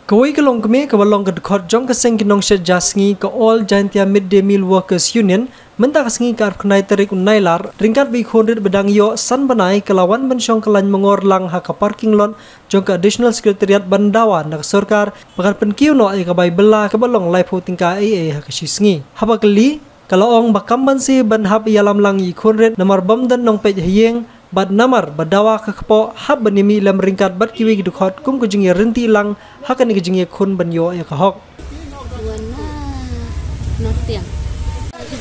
Kawei ke longkmie ke balong ke dkhot jong ke seng ke nongshet sngi ke all Jaintia Midday Meal Workers Union mynta ke sngi ke tarik nailar Ryngkat bi khondit bedang yo san Bnai ke lawan ban shong kyllain myngor lang ha ke parking lot jong ke additional secretariat ban dawa nak sorkar bakat pynkiew no kaba bylla ke balong laipo tyngka eiei ha ke sngi Haba kylli kalau ong bakam banse ban hab yalam lang i khondit namar bam dan nong pej hieng bad namar badawa ke kepo hab benimi lam Ryngkat bad kiwi dkhot kum ke jingi renti lang hakan ke jingi Khun ban yo Iakhih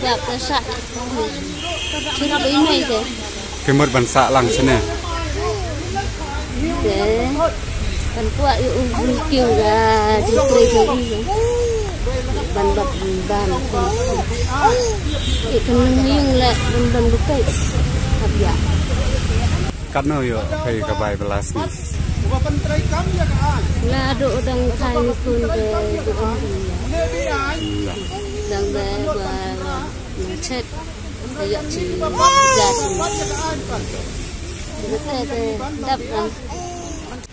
tidak tersak cuma ini deh kemur banse lang sini deh kan kuat myngiew ga di trei ban ikan hiung le ban bukai habya kano yo kai kabai belas ni la do dang kai kun de dang de nongshet ya chi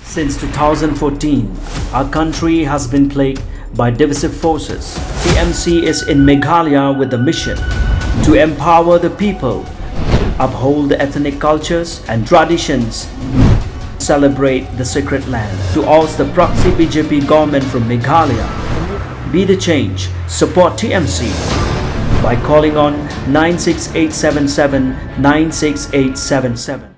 Since 2014, our country has been plagued by divisive forces. TMC is in Meghalaya with the mission to empower the people, uphold the ethnic cultures and traditions, celebrate the sacred land. To oust the proxy BJP government from Meghalaya, be the change, support TMC by calling on 96877 96877.